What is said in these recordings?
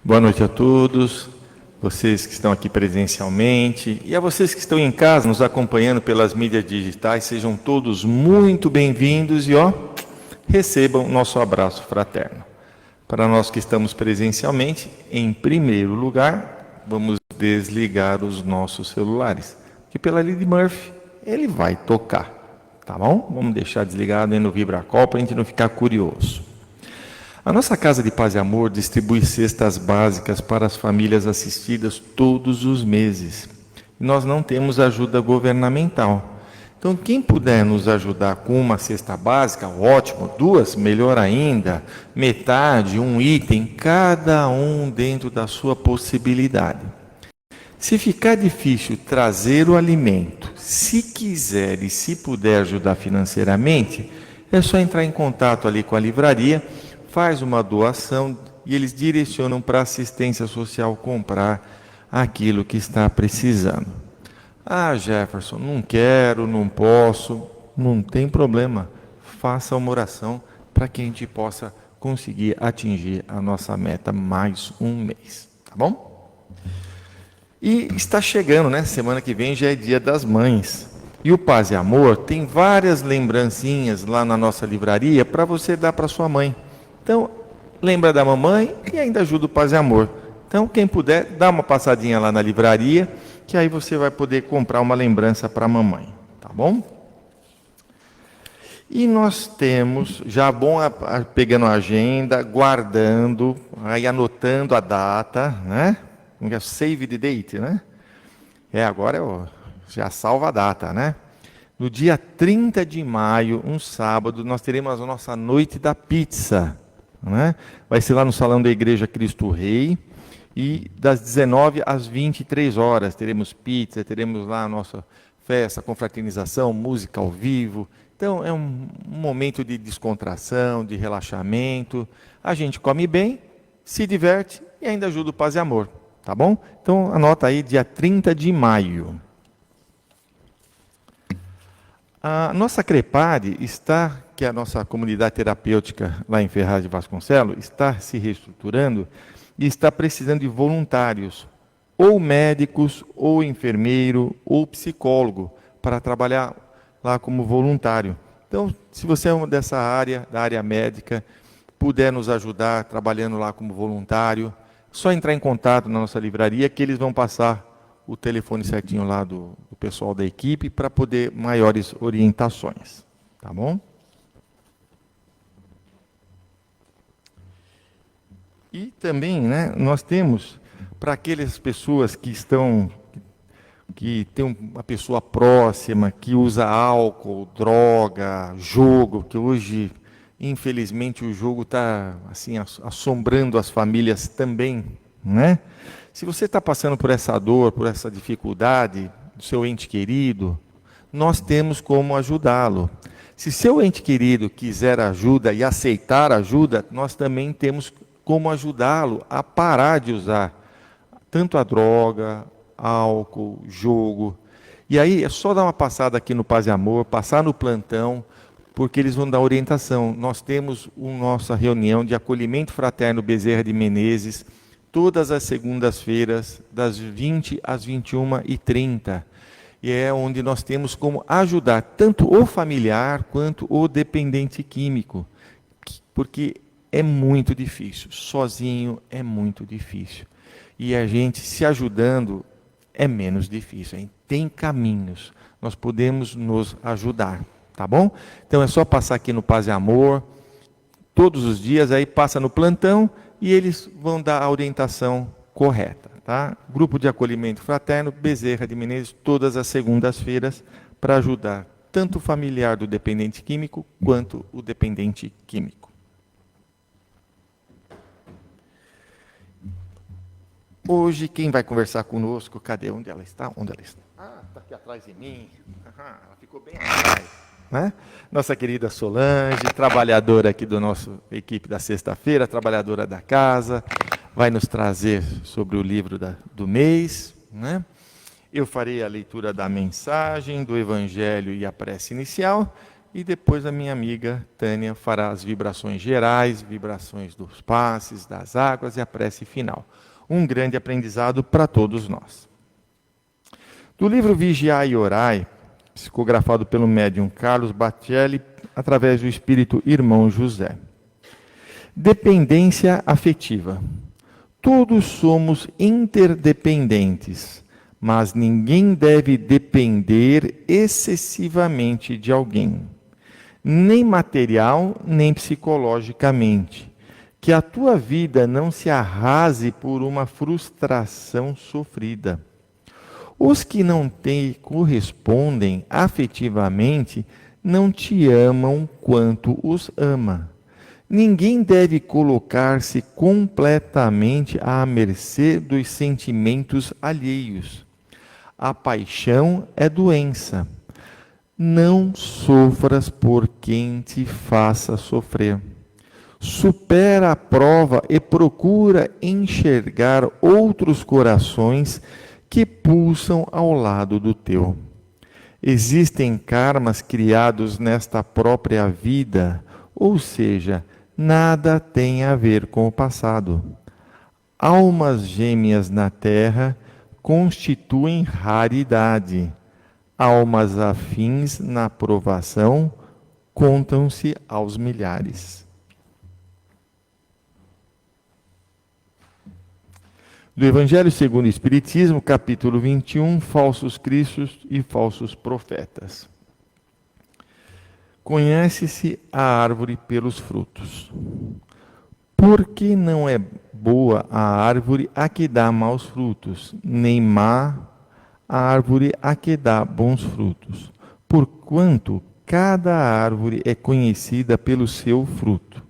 Boa noite a todos, vocês que estão aqui presencialmente e a vocês que estão em casa nos acompanhando pelas mídias digitais, sejam todos muito bem-vindos e recebam nosso abraço fraterno. Para nós que estamos presencialmente, em primeiro lugar, vamos desligar os nossos celulares, que pela lei de Murphy, ele vai tocar, tá bom? Vamos deixar desligado aí no VibraCall para a gente não ficar curioso. A nossa Casa de Paz e Amor distribui cestas básicas para as famílias assistidas todos os meses. Nós não temos ajuda governamental. Então, quem puder nos ajudar com uma cesta básica, ótimo, duas, melhor ainda, metade, um item, cada um dentro da sua possibilidade. Se ficar difícil trazer o alimento, se quiser e se puder ajudar financeiramente, é só entrar em contato ali com a livraria, faz uma doação e eles direcionam para a assistência social comprar aquilo que está precisando. Ah, Jefferson, não quero, não posso, não tem problema. Faça uma oração para que a gente possa conseguir atingir a nossa meta mais um mês, tá bom? E está chegando, né? Semana que vem já é Dia das Mães. E o Paz e Amor tem várias lembrancinhas lá na nossa livraria para você dar para sua mãe. Então, lembra da mamãe e ainda ajuda o Paz e Amor. Então, quem puder, dá uma passadinha lá na livraria, que aí você vai poder comprar uma lembrança para a mamãe, tá bom? E nós temos, já bom pegando a agenda, guardando, aí anotando a data, né? Save the date, né? Agora já salva a data, né? No dia 30 de maio, um sábado, nós teremos a nossa noite da pizza. Né? Vai ser lá no Salão da Igreja Cristo Rei, e das 19 às 23 horas teremos pizza, teremos lá a nossa festa, confraternização, música ao vivo. Então é um momento de descontração, de relaxamento. A gente come bem, se diverte e ainda ajuda o Paz e Amor, tá bom? Então anota aí, dia 30 de maio. A nossa Crepare está, que é a nossa comunidade terapêutica lá em Ferraz de Vasconcelos, está se reestruturando e está precisando de voluntários, ou médicos, ou enfermeiro, ou psicólogo, para trabalhar lá como voluntário. Então, se você é uma dessa área, da área médica, puder nos ajudar trabalhando lá como voluntário, só entrar em contato na nossa livraria que eles vão passar o telefone certinho lá do pessoal da equipe para poder maiores orientações, tá bom? E também, né, nós temos para aquelas pessoas que tem uma pessoa próxima que usa álcool, droga, jogo, que hoje, infelizmente, o jogo está assim assombrando as famílias também, né? Se você está passando por essa dor, por essa dificuldade do seu ente querido, nós temos como ajudá-lo. Se seu ente querido quiser ajuda e aceitar ajuda, nós também temos como ajudá-lo a parar de usar tanto a droga, álcool, jogo. E aí é só dar uma passada aqui no Paz e Amor, passar no plantão, porque eles vão dar orientação. Nós temos nossa reunião de acolhimento fraterno Bezerra de Menezes, todas as segundas-feiras, das 20 às 21h30. E é onde nós temos como ajudar tanto o familiar quanto o dependente químico. Porque é muito difícil, sozinho é muito difícil. E a gente se ajudando é menos difícil. Tem caminhos, nós podemos nos ajudar, tá bom? Então é só passar aqui no Paz e Amor, todos os dias, aí passa no plantão, e eles vão dar a orientação correta, tá? Grupo de acolhimento fraterno, Bezerra de Menezes, todas as segundas-feiras, para ajudar tanto o familiar do dependente químico, quanto o dependente químico. Hoje, quem vai conversar conosco, cadê? Onde ela está? Onde ela está? Ah, está aqui atrás de mim. Ela ficou bem atrás. Né? Nossa querida Solange, trabalhadora aqui da nossa equipe da sexta-feira, trabalhadora da casa, vai nos trazer sobre o livro do mês. Né? Eu farei a leitura da mensagem, do Evangelho e a prece inicial, e depois a minha amiga Tânia fará as vibrações gerais, vibrações dos passes, das águas e a prece final. Um grande aprendizado para todos nós. Do livro Vigiai e Orai, psicografado pelo médium Carlos Batelli, através do espírito Irmão José. Dependência afetiva. Todos somos interdependentes, mas ninguém deve depender excessivamente de alguém, nem material, nem psicologicamente. Que a tua vida não se arrase por uma frustração sofrida. Os que não te correspondem afetivamente não te amam quanto os ama. Ninguém deve colocar-se completamente à mercê dos sentimentos alheios. A paixão é doença. Não sofras por quem te faça sofrer. Supera a prova e procura enxergar outros corações que pulsam ao lado do teu. Existem karmas criados nesta própria vida, ou seja, nada tem a ver com o passado. Almas gêmeas na Terra constituem raridade. Almas afins na provação contam-se aos milhares. Do Evangelho segundo o Espiritismo, capítulo 21, falsos cristos e falsos profetas. Conhece-se a árvore pelos frutos. Por que não é boa a árvore a que dá maus frutos, nem má a árvore a que dá bons frutos? Porquanto cada árvore é conhecida pelo seu fruto.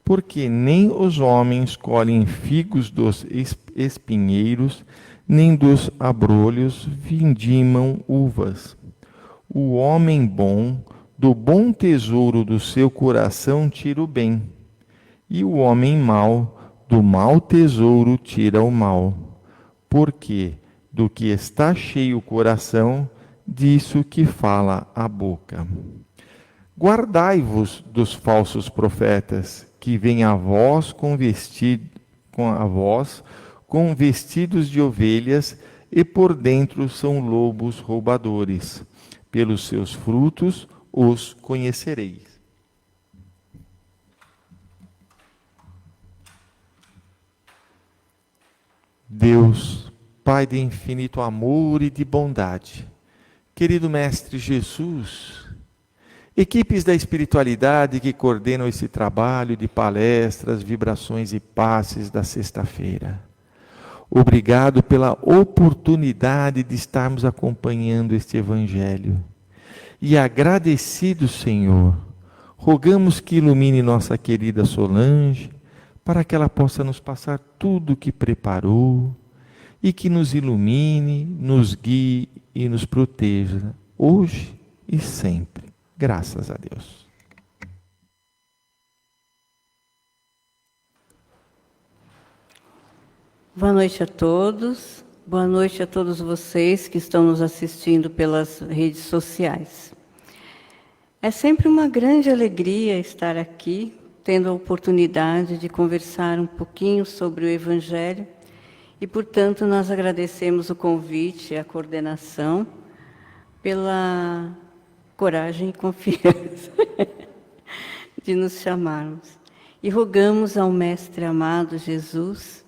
Porque nem os homens colhem figos dos espinheiros, nem dos abrolhos vindimam uvas. O homem bom, do bom tesouro do seu coração tira o bem, e o homem mau, do mau tesouro tira o mal. Porque do que está cheio o coração, disso que fala a boca. Guardai-vos dos falsos profetas, que vêm a vós com vestidos de ovelhas e por dentro são lobos roubadores. Pelos seus frutos os conhecereis. Deus, Pai de infinito amor e de bondade, querido Mestre Jesus, equipes da espiritualidade que coordenam esse trabalho de palestras, vibrações e passes da sexta-feira. Obrigado pela oportunidade de estarmos acompanhando este Evangelho. E agradecido, Senhor, rogamos que ilumine nossa querida Solange, para que ela possa nos passar tudo o que preparou, e que nos ilumine, nos guie e nos proteja, hoje e sempre. Graças a Deus. Boa noite a todos. Boa noite a todos vocês que estão nos assistindo pelas redes sociais. É sempre uma grande alegria estar aqui, tendo a oportunidade de conversar um pouquinho sobre o Evangelho e, portanto, nós agradecemos o convite e a coordenação pela coragem e confiança de nos chamarmos. E rogamos ao Mestre amado Jesus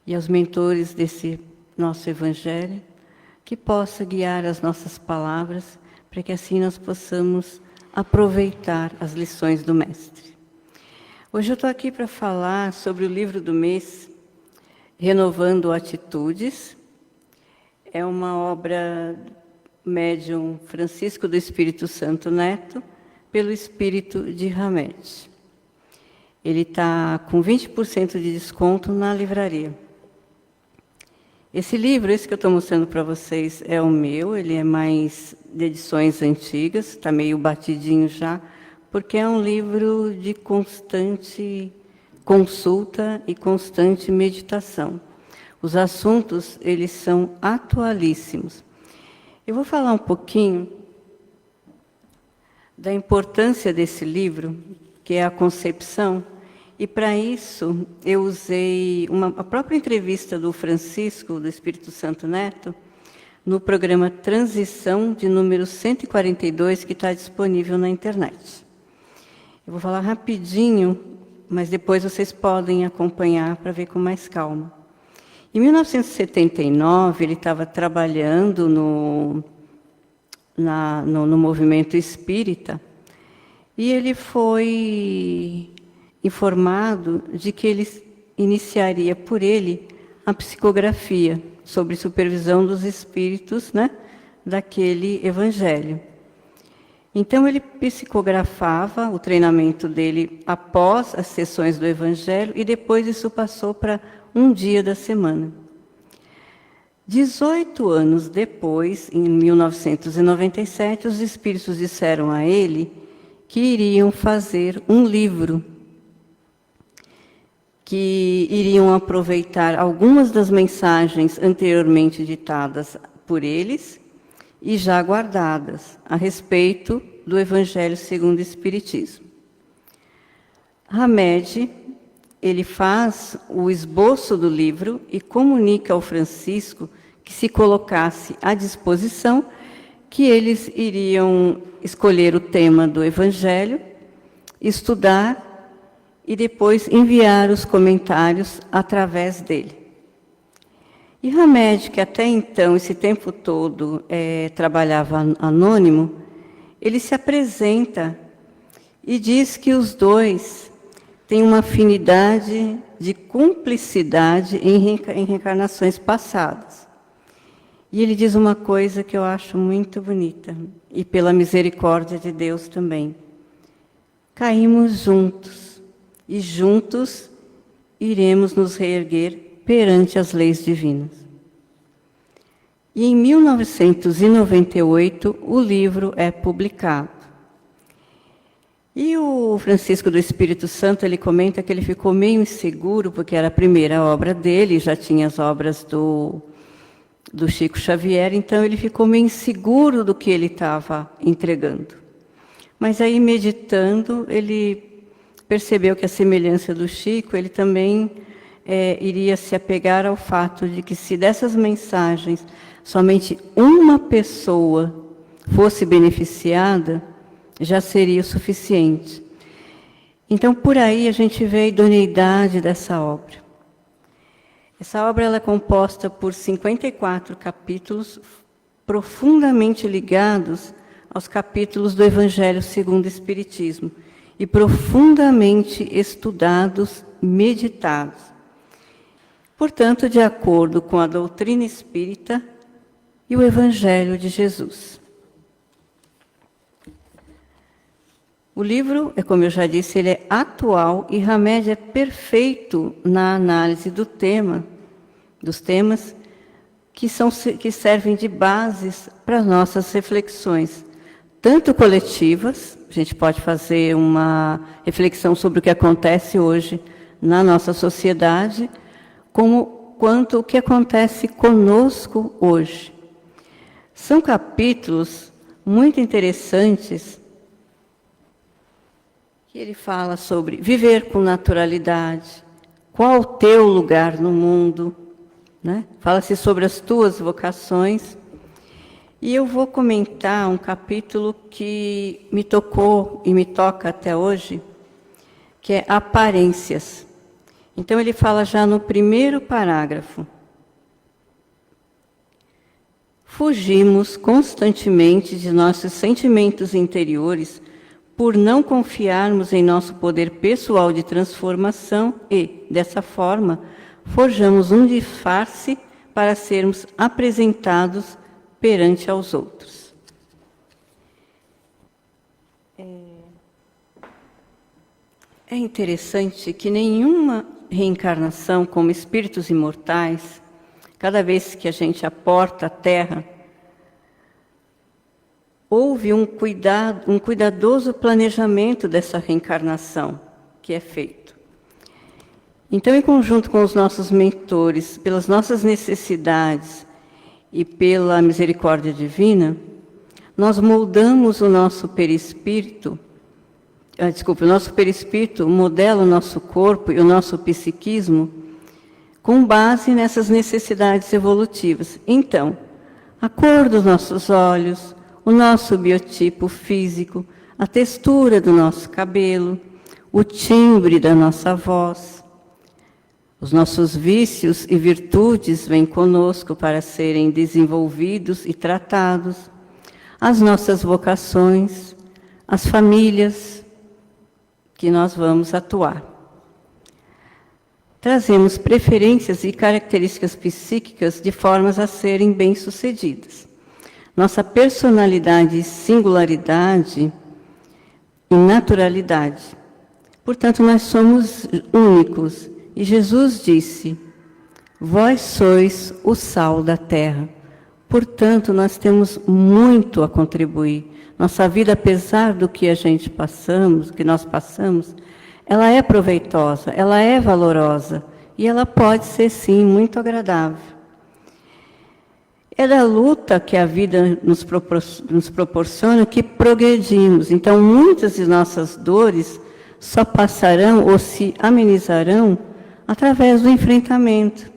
e aos mentores desse nosso Evangelho que possa guiar as nossas palavras para que assim nós possamos aproveitar as lições do Mestre. Hoje eu estou aqui para falar sobre o livro do mês, Renovando Atitudes. É uma obra médium Francisco do Espírito Santo Neto, pelo Espírito de Hamed. Ele está com 20% de desconto na livraria. Esse livro, esse que eu estou mostrando para vocês, é o meu, ele é mais de edições antigas, está meio batidinho já, porque é um livro de constante consulta e constante meditação. Os assuntos, eles são atualíssimos. Eu vou falar um pouquinho da importância desse livro, que é a Concepção, e para isso eu usei a própria entrevista do Francisco, do Espírito Santo Neto, no programa Transição, de número 142, que está disponível na internet. Eu vou falar rapidinho, mas depois vocês podem acompanhar para ver com mais calma. Em 1979, ele estava trabalhando no movimento espírita, e ele foi informado de que ele iniciaria por ele a psicografia, sobre supervisão dos espíritos, né, daquele evangelho. Então, ele psicografava o treinamento dele após as sessões do evangelho, e depois isso passou para um dia da semana. 18 anos depois, em 1997, os espíritos disseram a ele que iriam fazer um livro, que iriam aproveitar algumas das mensagens anteriormente ditadas por eles e já guardadas a respeito do Evangelho segundo o Espiritismo. Hamed, ele faz o esboço do livro e comunica ao Francisco que se colocasse à disposição, que eles iriam escolher o tema do Evangelho, estudar e depois enviar os comentários através dele. E Hamed, que até então, esse tempo todo, trabalhava anônimo, ele se apresenta e diz que os dois têm uma afinidade de cumplicidade em reencarnações passadas. E ele diz uma coisa que eu acho muito bonita, e pela misericórdia de Deus também. Caímos juntos, e juntos iremos nos reerguer perante as leis divinas. E em 1998, o livro é publicado. E o Francisco do Espírito Santo, ele comenta que ele ficou meio inseguro, porque era a primeira obra dele, já tinha as obras do Chico Xavier, então ele ficou meio inseguro do que ele estava entregando. Mas aí, meditando, ele percebeu que a semelhança do Chico, ele também iria se apegar ao fato de que, se dessas mensagens somente uma pessoa fosse beneficiada, já seria o suficiente. Então, por aí a gente vê a idoneidade dessa obra. Essa obra ela é composta por 54 capítulos profundamente ligados aos capítulos do Evangelho segundo o Espiritismo e profundamente estudados, meditados. Portanto, de acordo com a doutrina espírita e o Evangelho de Jesus. O livro, como eu já disse, ele é atual e Hamed é perfeito na análise dos temas que servem de bases para nossas reflexões, tanto coletivas, a gente pode fazer uma reflexão sobre o que acontece hoje na nossa sociedade, quanto o que acontece conosco hoje. São capítulos muito interessantes, que ele fala sobre viver com naturalidade, qual o teu lugar no mundo, né? Fala-se sobre as tuas vocações. E eu vou comentar um capítulo que me tocou e me toca até hoje, que é Aparências. Então, ele fala já no primeiro parágrafo. Fugimos constantemente de nossos sentimentos interiores por não confiarmos em nosso poder pessoal de transformação e, dessa forma, forjamos um disfarce para sermos apresentados perante aos outros. É interessante que nenhuma reencarnação como espíritos imortais, cada vez que a gente aporta a Terra, houve um cuidadoso planejamento dessa reencarnação que é feito. Então, em conjunto com os nossos mentores, pelas nossas necessidades e pela misericórdia divina, nós moldamos o nosso perispírito, o nosso perispírito modela o nosso corpo e o nosso psiquismo com base nessas necessidades evolutivas. Então, a cor dos nossos olhos, o nosso biotipo físico, a textura do nosso cabelo, o timbre da nossa voz, os nossos vícios e virtudes vêm conosco para serem desenvolvidos e tratados, as nossas vocações, as famílias que nós vamos atuar. Trazemos preferências e características psíquicas de formas a serem bem-sucedidas. Nossa personalidade, singularidade e naturalidade. Portanto, nós somos únicos. E Jesus disse, vós sois o sal da terra. Portanto, nós temos muito a contribuir. Nossa vida, apesar do que nós passamos, ela é proveitosa, ela é valorosa e ela pode ser, sim, muito agradável. É da luta que a vida nos proporciona que progredimos. Então, muitas de nossas dores só passarão ou se amenizarão através do enfrentamento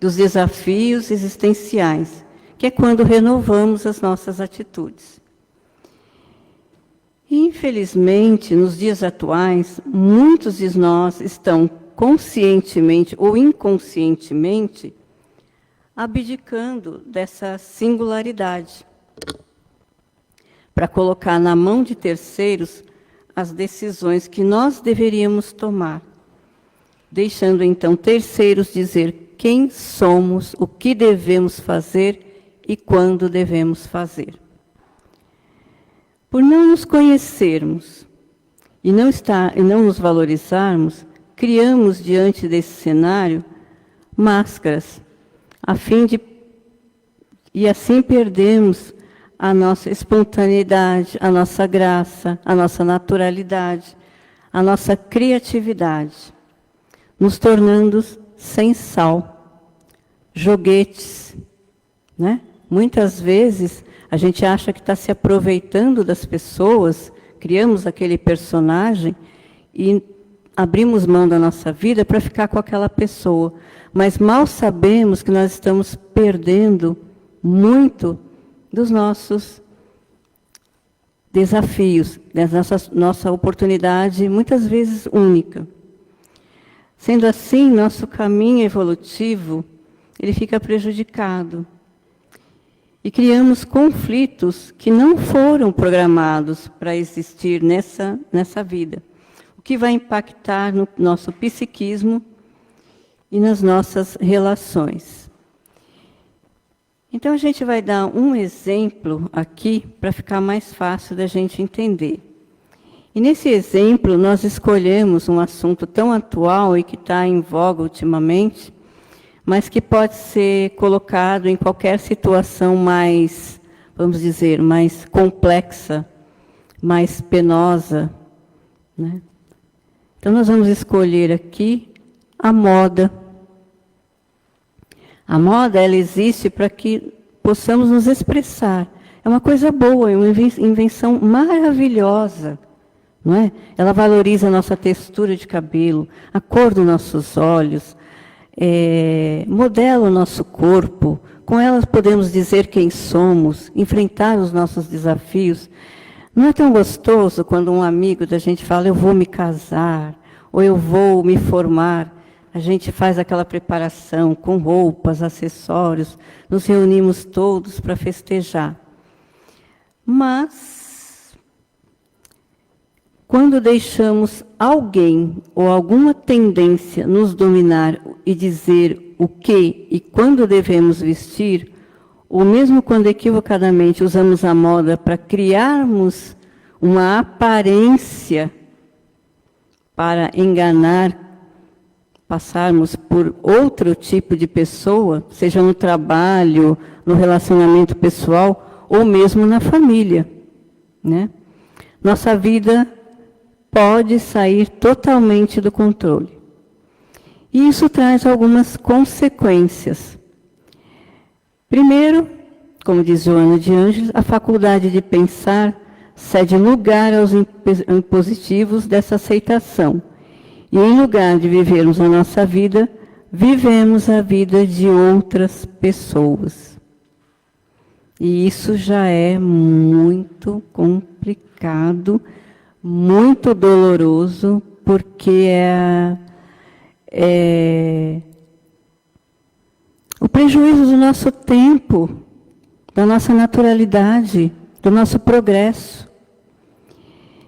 dos desafios existenciais, que é quando renovamos as nossas atitudes. Infelizmente, nos dias atuais, muitos de nós estão conscientemente ou inconscientemente abdicando dessa singularidade para colocar na mão de terceiros as decisões que nós deveríamos tomar, deixando então terceiros dizer quem somos, o que devemos fazer e quando devemos fazer. Por não nos conhecermos e não nos valorizarmos, criamos diante desse cenário máscaras, e assim perdemos a nossa espontaneidade, a nossa graça, a nossa naturalidade, a nossa criatividade, nos tornando sem sal, joguetes, né? Muitas vezes a gente acha que está se aproveitando das pessoas, criamos aquele personagem e abrimos mão da nossa vida para ficar com aquela pessoa. Mas mal sabemos que nós estamos perdendo muito dos nossos desafios, da nossa oportunidade, muitas vezes única. Sendo assim, nosso caminho evolutivo, ele fica prejudicado. E criamos conflitos que não foram programados para existir nessa vida, o que vai impactar no nosso psiquismo e nas nossas relações. Então, a gente vai dar um exemplo aqui para ficar mais fácil da gente entender. E nesse exemplo, nós escolhemos um assunto tão atual e que está em voga ultimamente, mas que pode ser colocado em qualquer situação mais, vamos dizer, mais complexa, mais penosa, né? Então, nós vamos escolher aqui a moda. A moda, ela existe para que possamos nos expressar. É uma coisa boa, é uma invenção maravilhosa, não é? Ela valoriza a nossa textura de cabelo, a cor dos nossos olhos, modela o nosso corpo. Com elas podemos dizer quem somos, enfrentar os nossos desafios. Não é tão gostoso quando um amigo da gente fala, eu vou me casar, ou eu vou me formar. A gente faz aquela preparação com roupas, acessórios, nos reunimos todos para festejar. Mas, quando deixamos alguém ou alguma tendência nos dominar e dizer o que e quando devemos vestir, ou mesmo quando equivocadamente usamos a moda para criarmos uma aparência para enganar, passarmos por outro tipo de pessoa, seja no trabalho, no relacionamento pessoal, ou mesmo na família, né? Nossa vida pode sair totalmente do controle. E isso traz algumas consequências. Primeiro, como diz Joana de Ângeles, a faculdade de pensar cede lugar aos impositivos dessa aceitação. E em lugar de vivermos a nossa vida, vivemos a vida de outras pessoas. E isso já é muito complicado, muito doloroso, porque é o prejuízo do nosso tempo, da nossa naturalidade, do nosso progresso.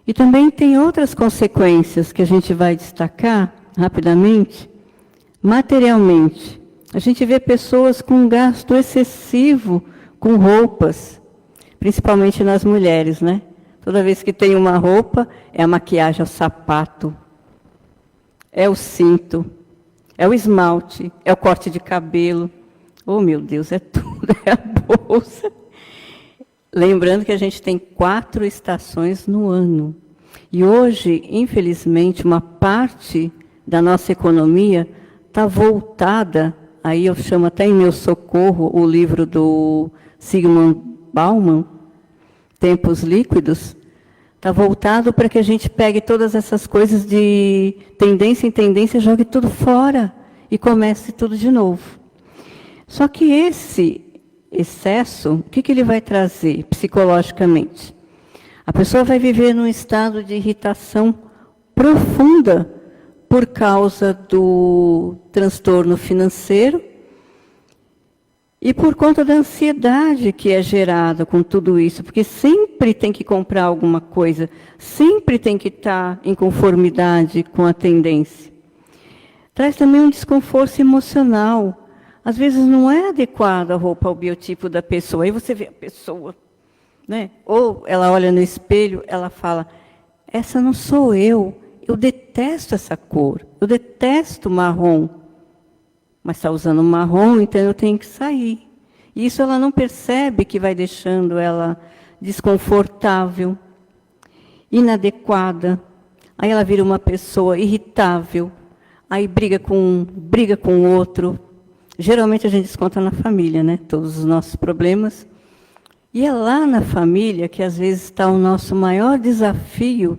E também tem outras consequências que a gente vai destacar rapidamente. Materialmente, a gente vê pessoas com um gasto excessivo com roupas, principalmente nas mulheres, né? Toda vez que tem uma roupa, é a maquiagem, é o sapato, é o cinto, é o esmalte, é o corte de cabelo. Oh, meu Deus, é tudo, é a bolsa. Lembrando que a gente tem 4 estações no ano. E hoje, infelizmente, uma parte da nossa economia está voltada, aí eu chamo até em meu socorro o livro do Zygmunt Bauman, Tempos Líquidos, está voltado para que a gente pegue todas essas coisas de tendência em tendência, jogue tudo fora e comece tudo de novo. Só que esse excesso, o que ele vai trazer psicologicamente? A pessoa vai viver num estado de irritação profunda por causa do transtorno financeiro e por conta da ansiedade que é gerada com tudo isso, porque sempre tem que comprar alguma coisa, sempre tem que estar em conformidade com a tendência. Traz também um desconforto emocional. Às vezes não é adequada a roupa ao biotipo da pessoa. Aí você vê a pessoa, né? Ou ela olha no espelho, ela fala, essa não sou eu detesto essa cor, eu detesto marrom. Mas está usando marrom, então eu tenho que sair. E isso ela não percebe que vai deixando ela desconfortável, inadequada. Aí ela vira uma pessoa irritável, aí briga com o outro. Geralmente a gente desconta na família, né? Todos os nossos problemas. E é lá na família que às vezes está o nosso maior desafio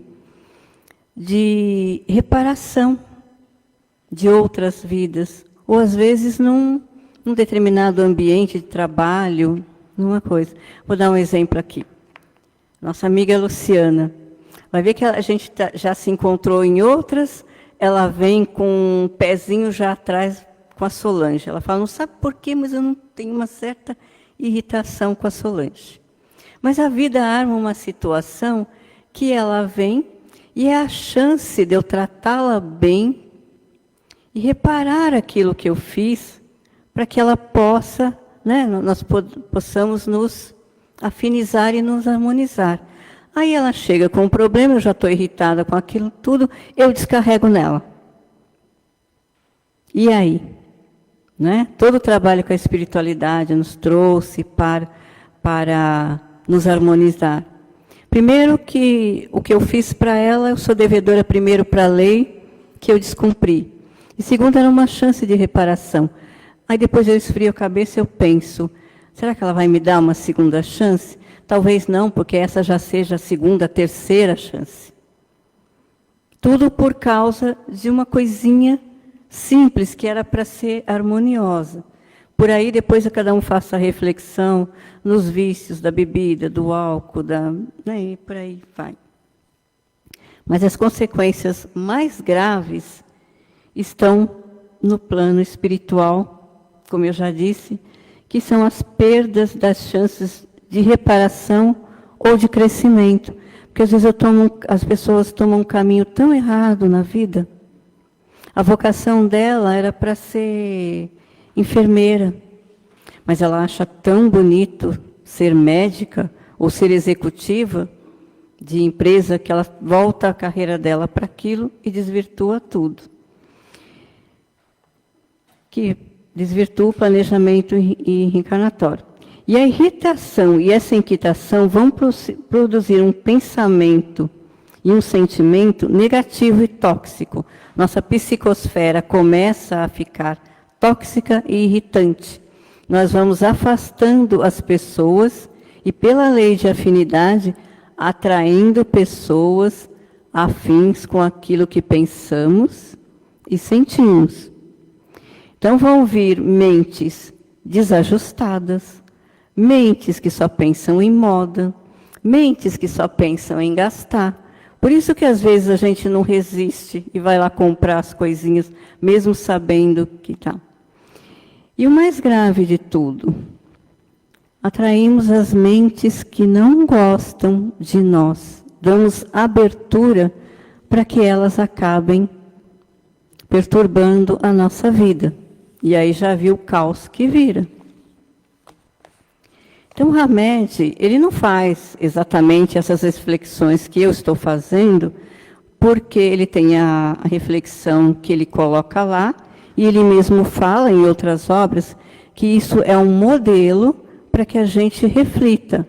de reparação de outras vidas. Ou às vezes num determinado ambiente de trabalho, numa coisa. Vou dar um exemplo aqui. Nossa amiga Luciana. Vai ver que a gente já se encontrou em outras, ela vem com um pezinho já atrás com a Solange. Ela fala, não sabe por quê, mas eu não tenho uma certa irritação com a Solange. Mas a vida arma uma situação que ela vem e é a chance de eu tratá-la bem e reparar aquilo que eu fiz para que ela possa, né, nós possamos nos afinizar e nos harmonizar. Aí ela chega com um problema, eu já estou irritada com aquilo tudo, eu descarrego nela. E aí? Né? Todo o trabalho com a espiritualidade nos trouxe para nos harmonizar. Primeiro que o que eu fiz para ela, eu sou devedora primeiro para a lei, que eu descumpri. E segundo, era uma chance de reparação. Aí depois eu esfrio a cabeça e eu penso, será que ela vai me dar uma segunda chance? Talvez não, porque essa já seja a segunda, a terceira chance. Tudo por causa de uma coisinha simples, que era para ser harmoniosa. Por aí, depois cada um faça a reflexão nos vícios da bebida, do álcool, né, e por aí vai. Mas as consequências mais graves estão no plano espiritual, como eu já disse, que são as perdas das chances de reparação ou de crescimento. Porque às vezes as pessoas tomam um caminho tão errado na vida. A vocação dela era para ser enfermeira, mas ela acha tão bonito ser médica ou ser executiva de empresa que ela volta a carreira dela para aquilo e desvirtua tudo. Que desvirtua o planejamento reencarnatório. E a irritação e essa inquietação vão produzir um pensamento e um sentimento negativo e tóxico. Nossa psicosfera começa a ficar tóxica e irritante. nós vamos afastando as pessoas e, pela lei de afinidade, atraindo pessoas afins com aquilo que pensamos e sentimos. Então vão vir mentes desajustadas, mentes que só pensam em moda, mentes que só pensam em gastar. Por isso que às vezes a gente não resiste e vai lá comprar as coisinhas, mesmo sabendo que tá. E o mais grave de tudo, atraímos as mentes que não gostam de nós. Damos abertura para que elas acabem perturbando a nossa vida. E aí já viu o caos que vira. Então, o Hamed, ele não faz exatamente essas reflexões que eu estou fazendo, porque ele tem a reflexão que ele coloca lá, e ele mesmo fala em outras obras que isso é um modelo para que a gente reflita.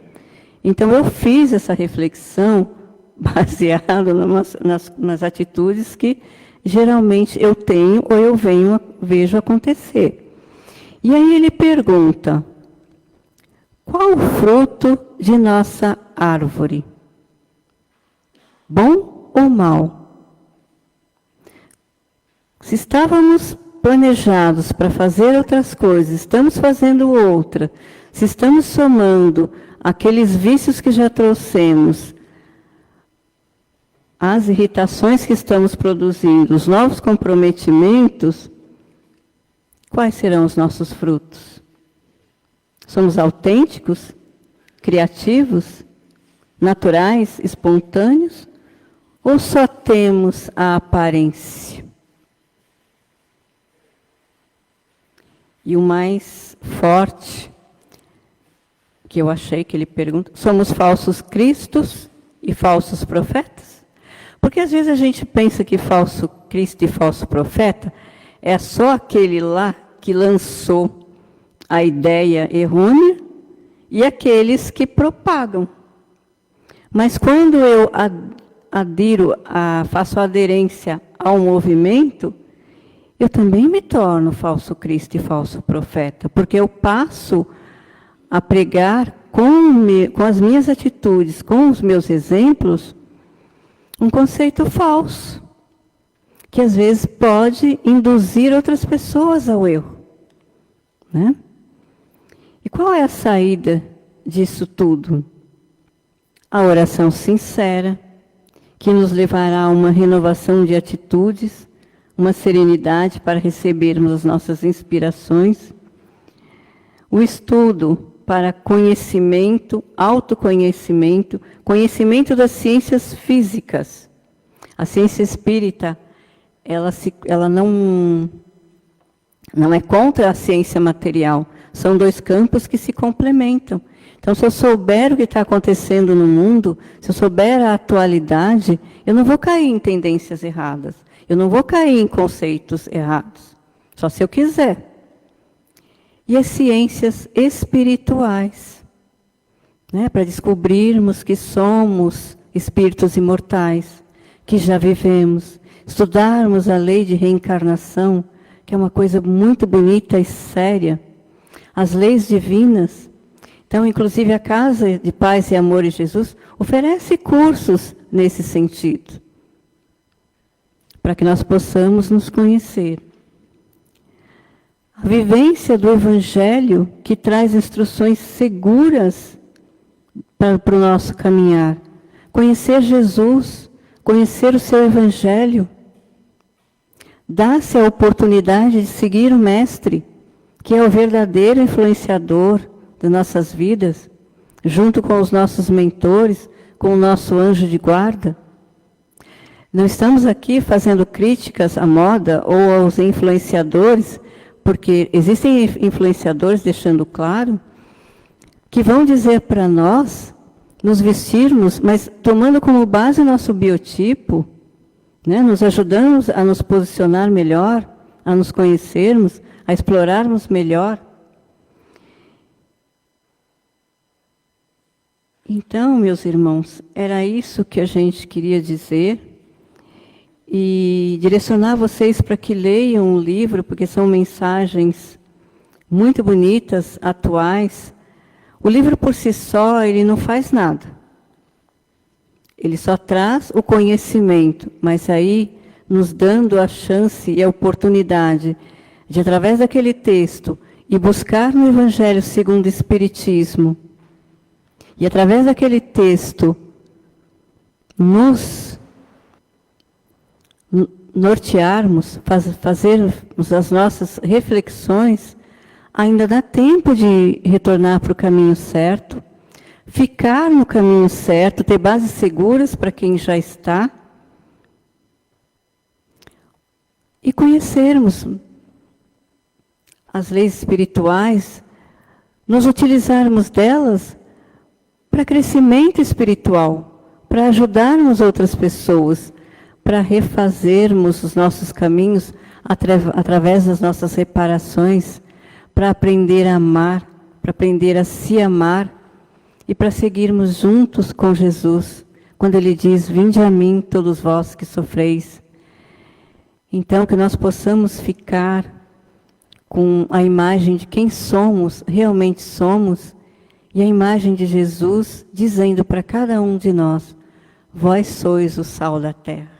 Então, eu fiz essa reflexão baseada nas atitudes que geralmente eu tenho ou eu vejo acontecer. E aí ele pergunta: qual o fruto de nossa árvore? Bom ou mal? Se estávamos planejados para fazer outras coisas, estamos fazendo outra, se estamos somando aqueles vícios que já trouxemos, as irritações que estamos produzindo, os novos comprometimentos, quais serão os nossos frutos? Somos autênticos, criativos, naturais, espontâneos, ou só temos a aparência? E o mais forte, que eu achei que ele pergunta, somos falsos cristos e falsos profetas? Porque às vezes a gente pensa que falso Cristo e falso profeta é só aquele lá que lançou a ideia errônea e aqueles que propagam. Mas quando eu faço aderência ao movimento, eu também me torno falso Cristo e falso profeta, porque eu passo a pregar com as minhas atitudes, com os meus exemplos, um conceito falso, que às vezes pode induzir outras pessoas ao erro, né? E qual é a saída disso tudo? A oração sincera, que nos levará a uma renovação de atitudes, uma serenidade para recebermos as nossas inspirações, o estudo para conhecimento, autoconhecimento, conhecimento das ciências físicas. A ciência espírita, ela não é contra a ciência material. São dois campos que se complementam. Então, se eu souber o que está acontecendo no mundo, se eu souber a atualidade, eu não vou cair em tendências erradas. Eu não vou cair em conceitos errados. Só se eu quiser. E as ciências espirituais, né, para descobrirmos que somos espíritos imortais, que já vivemos, estudarmos a lei de reencarnação, que é uma coisa muito bonita e séria, as leis divinas. Então, inclusive, a Casa de Paz e Amor em Jesus oferece cursos nesse sentido, para que nós possamos nos conhecer. A vivência do Evangelho, que traz instruções seguras para o nosso caminhar. Conhecer Jesus, conhecer o seu Evangelho. Dá-se a oportunidade de seguir o Mestre, que é o verdadeiro influenciador das nossas vidas, junto com os nossos mentores, com o nosso anjo de guarda. Não estamos aqui fazendo críticas à moda ou aos influenciadores, porque existem influenciadores, deixando claro, que vão dizer para nós nos vestirmos, mas tomando como base o nosso biotipo, né, nos ajudando a nos posicionar melhor, a nos conhecermos, a explorarmos melhor. Então, meus irmãos, era isso que a gente queria dizer. E direcionar vocês para que leiam o livro, porque são mensagens muito bonitas, atuais. O livro por si só, ele não faz nada. Ele só traz o conhecimento, mas aí nos dando a chance e a oportunidade de, através daquele texto, e buscar no Evangelho segundo o Espiritismo, e através daquele texto, nos nortearmos, fazermos as nossas reflexões, ainda dá tempo de retornar para o caminho certo, ficar no caminho certo, ter bases seguras para quem já está, e conhecermos as leis espirituais, nos utilizarmos delas para crescimento espiritual, para ajudarmos outras pessoas, para refazermos os nossos caminhos através das nossas reparações, para aprender a amar, para aprender a se amar e para seguirmos juntos com Jesus, quando Ele diz: vinde a mim todos vós que sofreis. Então, que nós possamos ficar com a imagem de quem somos, realmente somos, e a imagem de Jesus dizendo para cada um de nós: vós sois o sal da terra.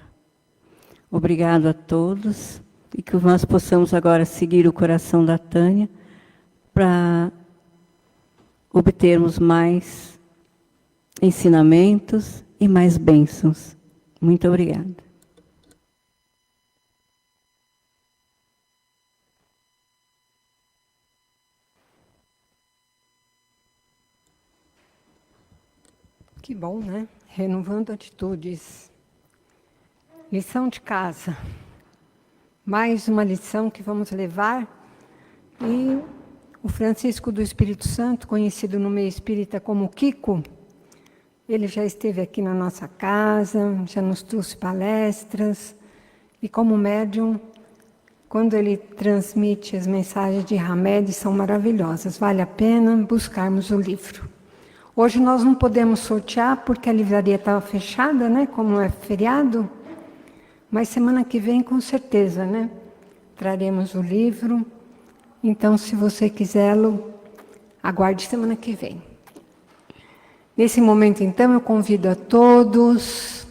Obrigado a todos, e que nós possamos agora seguir o coração da Tânia para obtermos mais ensinamentos e mais bênçãos. Muito obrigada. Que bom, né? Renovando atitudes. Lição de casa. Mais uma lição que vamos levar. E o Francisco do Espírito Santo, conhecido no meio espírita como Kiko, ele já esteve aqui na nossa casa, já nos trouxe palestras. E como médium, quando ele transmite as mensagens de Hamed, são maravilhosas. Vale a pena buscarmos o livro. Hoje nós não podemos sortear porque a livraria estava fechada, né? Como é feriado. Mas semana que vem, com certeza, né? Traremos o livro. Então, se você quiser-lo, aguarde semana que vem. Nesse momento, então, eu convido a todos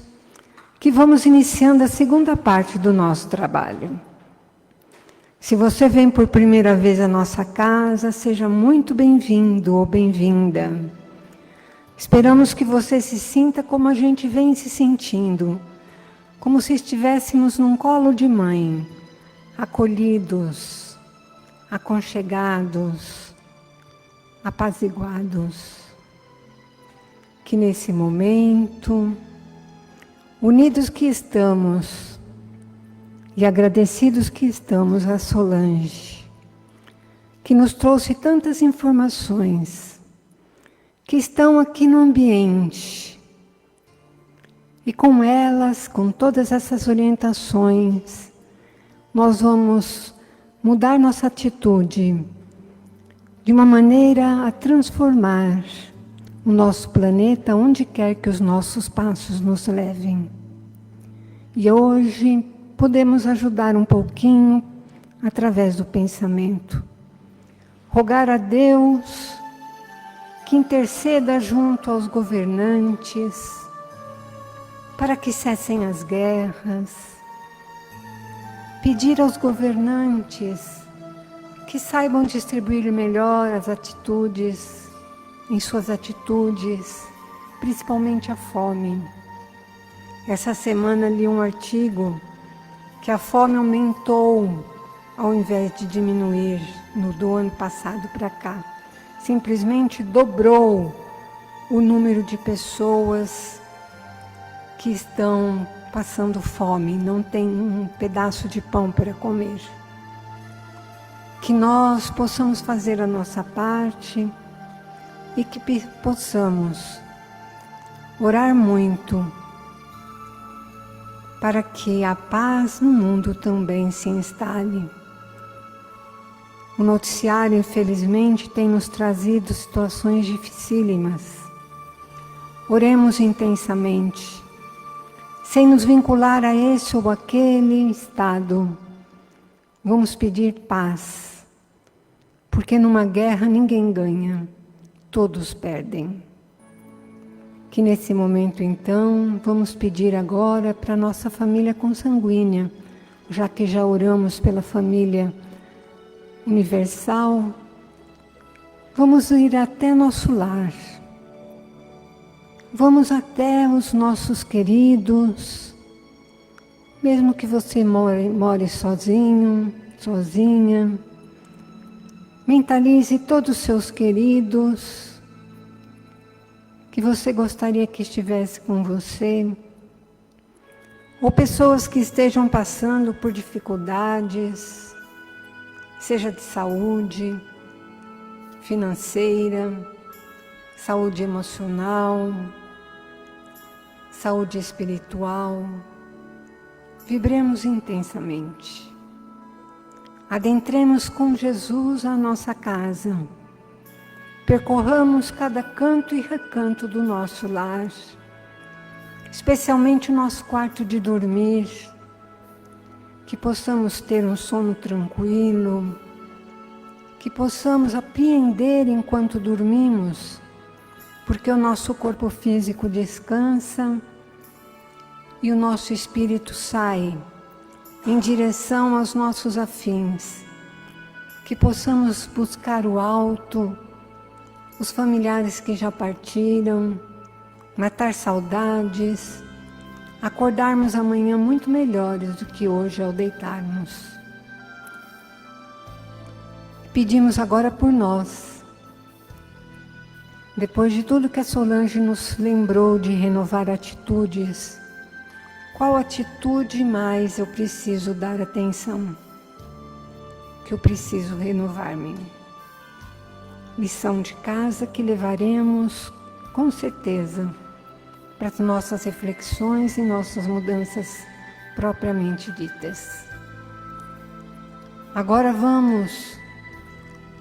que vamos iniciando a segunda parte do nosso trabalho. Se você vem por primeira vez à nossa casa, seja muito bem-vindo ou bem-vinda. Esperamos que você se sinta como a gente vem se sentindo, como se estivéssemos num colo de mãe, acolhidos, aconchegados, apaziguados. Que nesse momento, unidos que estamos e agradecidos que estamos a Solange, que nos trouxe tantas informações, que estão aqui no ambiente, e com elas, com todas essas orientações, nós vamos mudar nossa atitude de uma maneira a transformar o nosso planeta onde quer que os nossos passos nos levem. E hoje podemos ajudar um pouquinho através do pensamento. Rogar a Deus que interceda junto aos governantes para que cessem as guerras. Pedir aos governantes que saibam distribuir melhor as atitudes, em suas atitudes, principalmente a fome. Essa semana li um artigo que a fome aumentou ao invés de diminuir do ano passado para cá. Simplesmente dobrou o número de pessoas que estão passando fome, não tem um pedaço de pão para comer. Que nós possamos fazer a nossa parte e que possamos orar muito para que a paz no mundo também se instale. O noticiário, infelizmente, tem nos trazido situações dificílimas. Oremos intensamente, sem nos vincular a esse ou aquele estado. Vamos pedir paz Porque numa guerra ninguém ganha, todos perdem. Que nesse momento, então, vamos pedir agora para a nossa família consanguínea, já que já oramos pela família universal, vamos ir até nosso lar. Vamos até os nossos queridos, mesmo que você more sozinho, sozinha. Mentalize todos os seus queridos, que você gostaria que estivesse com você, ou pessoas que estejam passando por dificuldades, seja de saúde, financeira, saúde emocional, saúde espiritual. Vibremos intensamente. Adentremos com Jesus a nossa casa. Percorramos cada canto e recanto do nosso lar, especialmente o nosso quarto de dormir, que possamos ter um sono tranquilo, que possamos apreender enquanto dormimos, porque o nosso corpo físico descansa e o nosso espírito sai em direção aos nossos afins, que possamos buscar o alto, os familiares que já partiram, matar saudades, acordarmos amanhã muito melhores do que hoje ao deitarmos. Pedimos agora por nós. Depois de tudo que a Solange nos lembrou de renovar atitudes, qual atitude mais eu preciso dar atenção? Que eu preciso renovar-me. Lição de casa que levaremos, com certeza, para as nossas reflexões e nossas mudanças propriamente ditas. Agora vamos,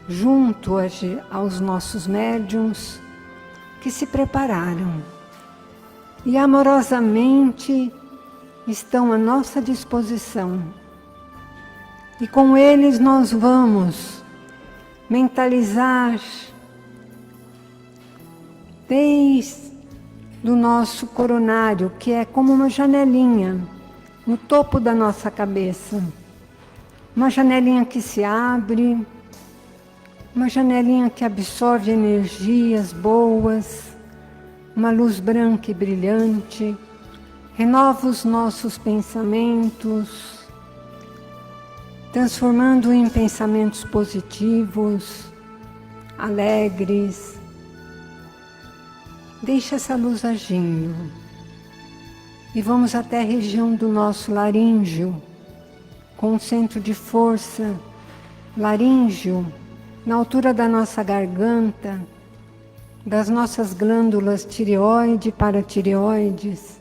junto aos nossos médiuns que se prepararam e amorosamente estão à nossa disposição. E com eles nós vamos mentalizar desde o nosso coronário, que é como uma janelinha no topo da nossa cabeça. Uma janelinha que se abre, uma janelinha que absorve energias boas, uma luz branca e brilhante, renova os nossos pensamentos, transformando em pensamentos positivos, alegres. Deixa essa luz agindo. E vamos até a região do nosso laríngeo, com um centro de força laríngeo, na altura da nossa garganta, das nossas glândulas tireoide e paratireoides,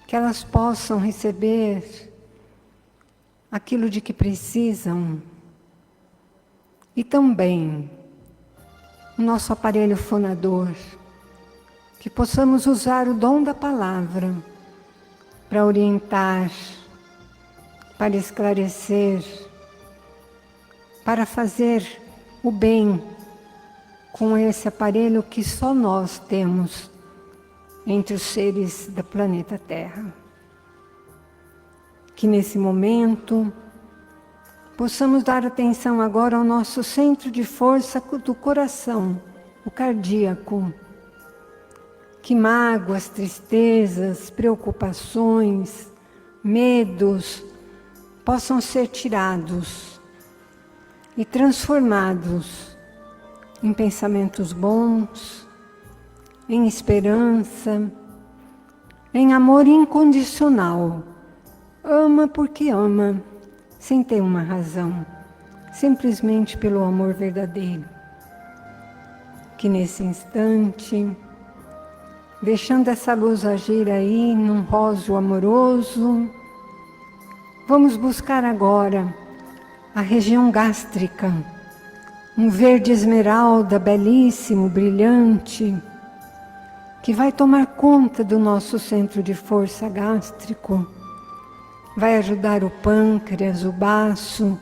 que elas possam receber aquilo de que precisam. E também o nosso aparelho fonador, que possamos usar o dom da palavra para orientar, para esclarecer, para fazer o bem com esse aparelho que só nós temos entre os seres do planeta Terra. Que nesse momento possamos dar atenção agora ao nosso centro de força do coração, o cardíaco. Que mágoas, tristezas, preocupações, medos possam ser tirados e transformados em pensamentos bons, em esperança, em amor incondicional. Ama porque ama, sem ter uma razão, simplesmente pelo amor verdadeiro. Que nesse instante, deixando essa luz agir aí num róseo amoroso, vamos buscar agora a região gástrica, um verde esmeralda belíssimo, brilhante, que vai tomar conta do nosso centro de força gástrico, vai ajudar o pâncreas, o baço,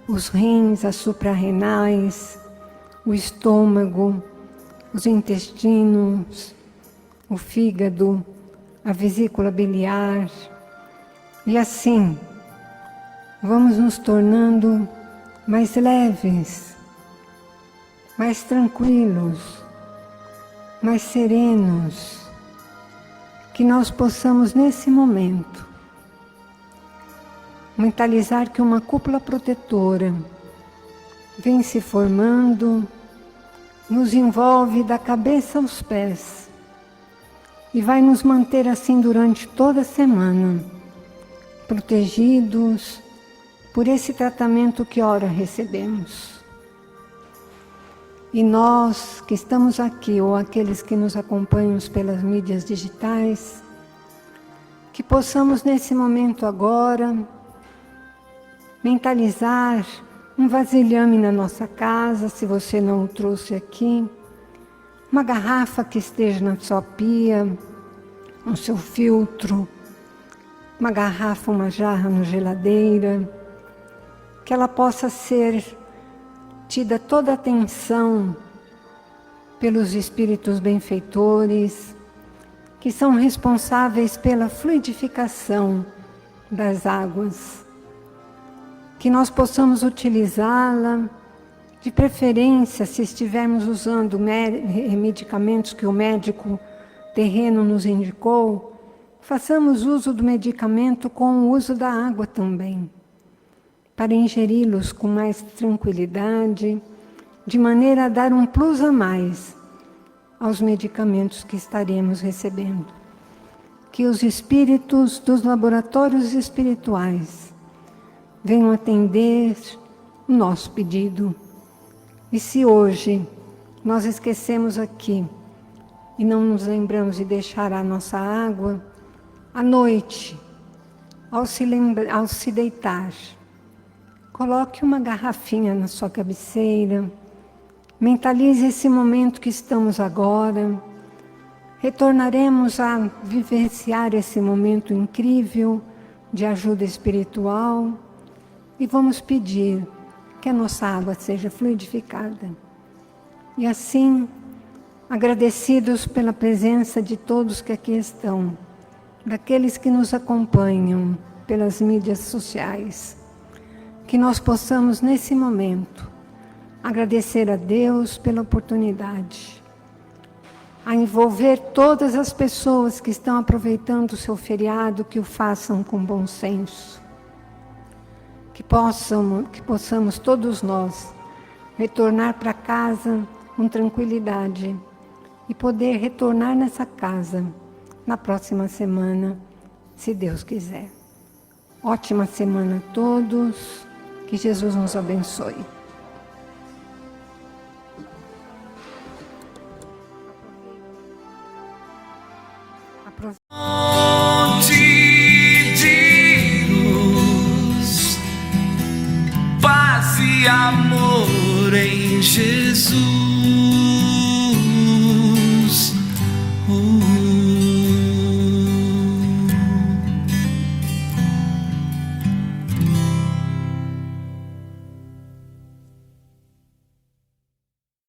os rins, as suprarrenais, o estômago, os intestinos, o fígado, a vesícula biliar. E assim, vamos nos tornando mais leves, mais tranquilos, mais serenos, que nós possamos nesse momento mentalizar que uma cúpula protetora vem se formando, nos envolve da cabeça aos pés e vai nos manter assim durante toda a semana, protegidos por esse tratamento que ora recebemos. E nós que estamos aqui, ou aqueles que nos acompanham pelas mídias digitais, que possamos nesse momento agora mentalizar um vasilhame na nossa casa, se você não o trouxe aqui, uma garrafa que esteja na sua pia, no seu filtro, uma garrafa, uma jarra na geladeira, que ela possa ser tida toda a atenção pelos espíritos benfeitores, que são responsáveis pela fluidificação das águas. Que nós possamos utilizá-la, de preferência, se estivermos usando medicamentos que o médico terreno nos indicou, façamos uso do medicamento com o uso da água também, para ingeri-los com mais tranquilidade, de maneira a dar um plus a mais aos medicamentos que estaremos recebendo. Que os espíritos dos laboratórios espirituais venham atender o nosso pedido. E se hoje nós esquecemos aqui e não nos lembramos de deixar a nossa água, à noite, ao se deitar, coloque uma garrafinha na sua cabeceira, mentalize esse momento que estamos agora, retornaremos a vivenciar esse momento incrível de ajuda espiritual e vamos pedir que a nossa água seja fluidificada. E assim, agradecidos pela presença de todos que aqui estão, daqueles que nos acompanham pelas mídias sociais, que nós possamos nesse momento agradecer a Deus pela oportunidade, a envolver todas as pessoas que estão aproveitando o seu feriado, que o façam com bom senso, que possamos todos nós retornar para casa com tranquilidade e poder retornar nessa casa na próxima semana, se Deus quiser. Ótima semana a todos, que Jesus nos abençoe.